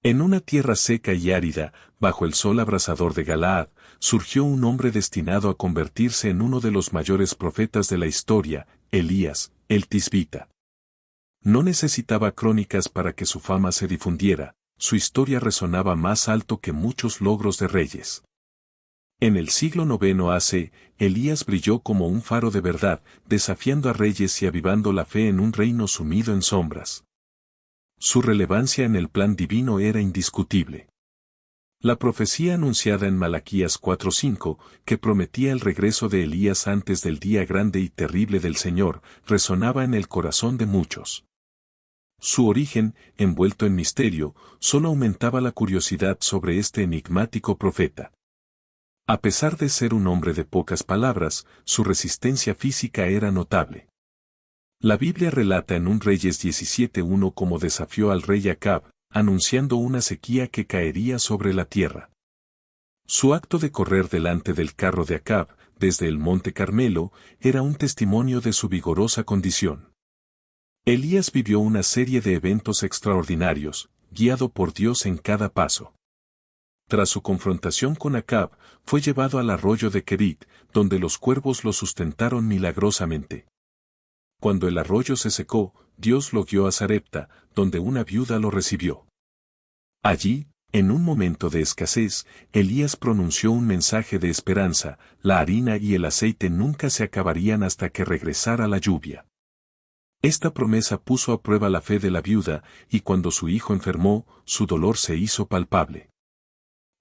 En una tierra seca y árida, bajo el sol abrasador de Galaad, surgió un hombre destinado a convertirse en uno de los mayores profetas de la historia, Elías, el Tisbita. No necesitaba crónicas para que su fama se difundiera, su historia resonaba más alto que muchos logros de reyes. En el siglo IX AC, Elías brilló como un faro de verdad, desafiando a reyes y avivando la fe en un reino sumido en sombras. Su relevancia en el plan divino era indiscutible. La profecía anunciada en Malaquías 4:5, que prometía el regreso de Elías antes del día grande y terrible del Señor, resonaba en el corazón de muchos. Su origen, envuelto en misterio, solo aumentaba la curiosidad sobre este enigmático profeta. A pesar de ser un hombre de pocas palabras, su resistencia física era notable. La Biblia relata en un Reyes 17:1 cómo desafió al rey Acab, anunciando una sequía que caería sobre la tierra. Su acto de correr delante del carro de Acab, desde el monte Carmelo, era un testimonio de su vigorosa condición. Elías vivió una serie de eventos extraordinarios, guiado por Dios en cada paso. Tras su confrontación con Acab, fue llevado al arroyo de Kerit, donde los cuervos lo sustentaron milagrosamente. Cuando el arroyo se secó, Dios lo guió a Sarepta, donde una viuda lo recibió. Allí, en un momento de escasez, Elías pronunció un mensaje de esperanza: la harina y el aceite nunca se acabarían hasta que regresara la lluvia. Esta promesa puso a prueba la fe de la viuda, y cuando su hijo enfermó, su dolor se hizo palpable.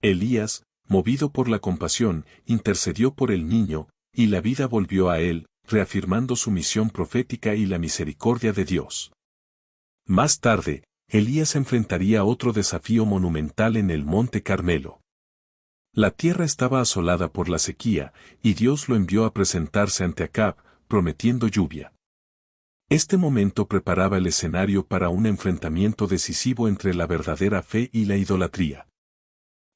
Elías, movido por la compasión, intercedió por el niño, y la vida volvió a él, reafirmando su misión profética y la misericordia de Dios. Más tarde, Elías enfrentaría otro desafío monumental en el monte Carmelo. La tierra estaba asolada por la sequía, y Dios lo envió a presentarse ante Acab, prometiendo lluvia. Este momento preparaba el escenario para un enfrentamiento decisivo entre la verdadera fe y la idolatría.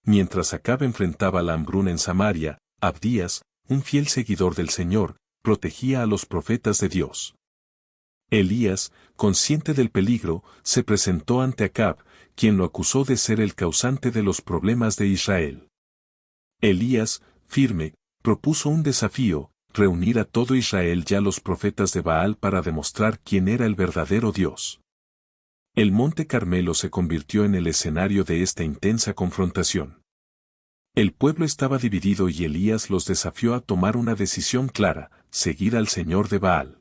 Mientras Acab enfrentaba la hambruna en Samaria, Abdías, un fiel seguidor del Señor, protegía a los profetas de Dios. Elías, consciente del peligro, se presentó ante Acab, quien lo acusó de ser el causante de los problemas de Israel. Elías, firme, propuso un desafío: reunir a todo Israel y a los profetas de Baal para demostrar quién era el verdadero Dios. El monte Carmelo se convirtió en el escenario de esta intensa confrontación. El pueblo estaba dividido y Elías los desafió a tomar una decisión clara: seguir al Señor de Baal.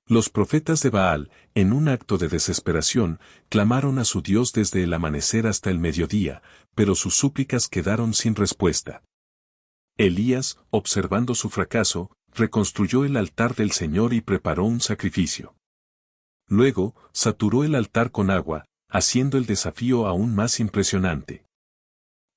Los profetas de Baal, en un acto de desesperación, clamaron a su Dios desde el amanecer hasta el mediodía, pero sus súplicas quedaron sin respuesta. Elías, observando su fracaso, reconstruyó el altar del Señor y preparó un sacrificio. Luego, saturó el altar con agua, haciendo el desafío aún más impresionante.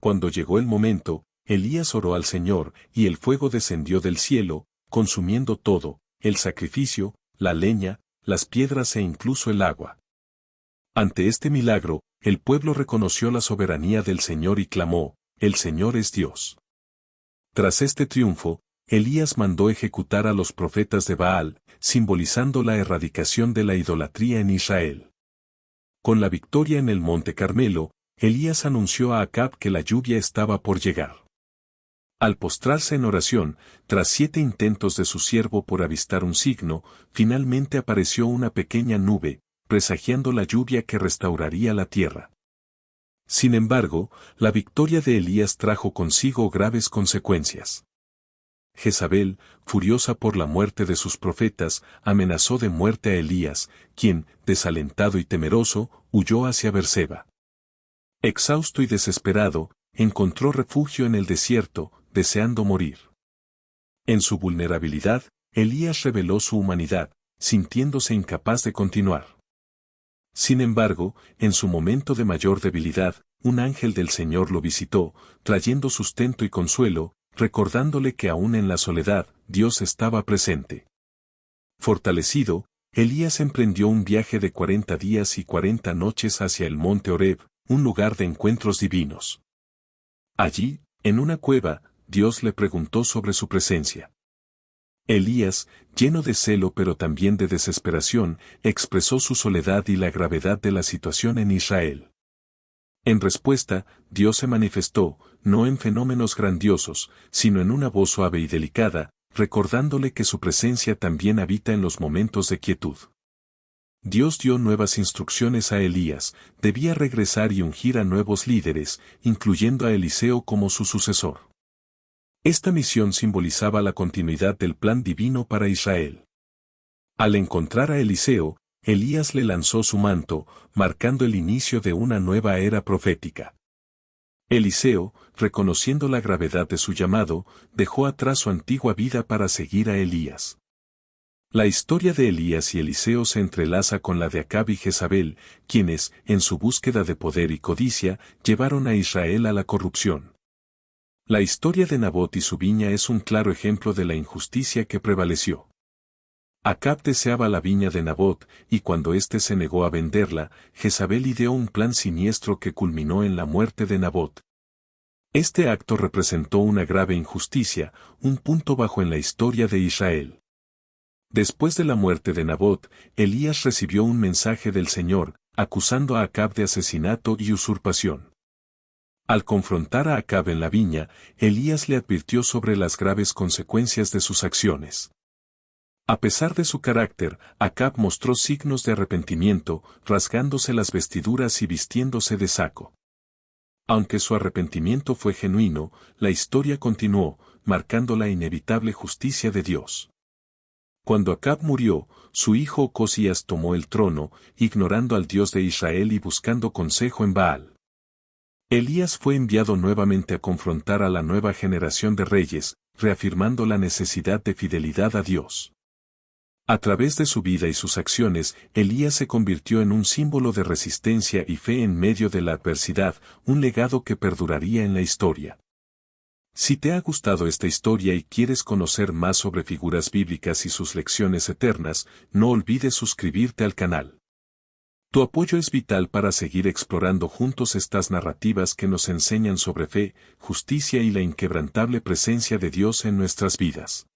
Cuando llegó el momento, Elías oró al Señor, y el fuego descendió del cielo, consumiendo todo: el sacrificio, la leña, las piedras e incluso el agua. Ante este milagro, el pueblo reconoció la soberanía del Señor y clamó: el Señor es Dios. Tras este triunfo, Elías mandó ejecutar a los profetas de Baal, simbolizando la erradicación de la idolatría en Israel. Con la victoria en el monte Carmelo, Elías anunció a Acab que la lluvia estaba por llegar. Al postrarse en oración, tras 7 intentos de su siervo por avistar un signo, finalmente apareció una pequeña nube, presagiando la lluvia que restauraría la tierra. Sin embargo, la victoria de Elías trajo consigo graves consecuencias. Jezabel, furiosa por la muerte de sus profetas, amenazó de muerte a Elías, quien, desalentado y temeroso, huyó hacia Berseba. Exhausto y desesperado, encontró refugio en el desierto, deseando morir. En su vulnerabilidad, Elías reveló su humanidad, sintiéndose incapaz de continuar. Sin embargo, en su momento de mayor debilidad, un ángel del Señor lo visitó, trayendo sustento y consuelo, recordándole que aún en la soledad, Dios estaba presente. Fortalecido, Elías emprendió un viaje de 40 días y 40 noches hacia el monte Horeb, un lugar de encuentros divinos. Allí, en una cueva, Dios le preguntó sobre su presencia. Elías, lleno de celo pero también de desesperación, expresó su soledad y la gravedad de la situación en Israel. En respuesta, Dios se manifestó, no en fenómenos grandiosos, sino en una voz suave y delicada, recordándole que su presencia también habita en los momentos de quietud. Dios dio nuevas instrucciones a Elías, debía regresar y ungir a nuevos líderes, incluyendo a Eliseo como su sucesor. Esta misión simbolizaba la continuidad del plan divino para Israel. Al encontrar a Eliseo, Elías le lanzó su manto, marcando el inicio de una nueva era profética. Eliseo, reconociendo la gravedad de su llamado, dejó atrás su antigua vida para seguir a Elías. La historia de Elías y Eliseo se entrelaza con la de Acab y Jezabel, quienes, en su búsqueda de poder y codicia, llevaron a Israel a la corrupción. La historia de Nabot y su viña es un claro ejemplo de la injusticia que prevaleció. Acab deseaba la viña de Nabot, y cuando éste se negó a venderla, Jezabel ideó un plan siniestro que culminó en la muerte de Nabot. Este acto representó una grave injusticia, un punto bajo en la historia de Israel. Después de la muerte de Nabot, Elías recibió un mensaje del Señor, acusando a Acab de asesinato y usurpación. Al confrontar a Acab en la viña, Elías le advirtió sobre las graves consecuencias de sus acciones. A pesar de su carácter, Acab mostró signos de arrepentimiento, rasgándose las vestiduras y vistiéndose de saco. Aunque su arrepentimiento fue genuino, la historia continuó, marcando la inevitable justicia de Dios. Cuando Acab murió, su hijo Ocosías tomó el trono, ignorando al Dios de Israel y buscando consejo en Baal. Elías fue enviado nuevamente a confrontar a la nueva generación de reyes, reafirmando la necesidad de fidelidad a Dios. A través de su vida y sus acciones, Elías se convirtió en un símbolo de resistencia y fe en medio de la adversidad, un legado que perduraría en la historia. Si te ha gustado esta historia y quieres conocer más sobre figuras bíblicas y sus lecciones eternas, no olvides suscribirte al canal. Tu apoyo es vital para seguir explorando juntos estas narrativas que nos enseñan sobre fe, justicia y la inquebrantable presencia de Dios en nuestras vidas.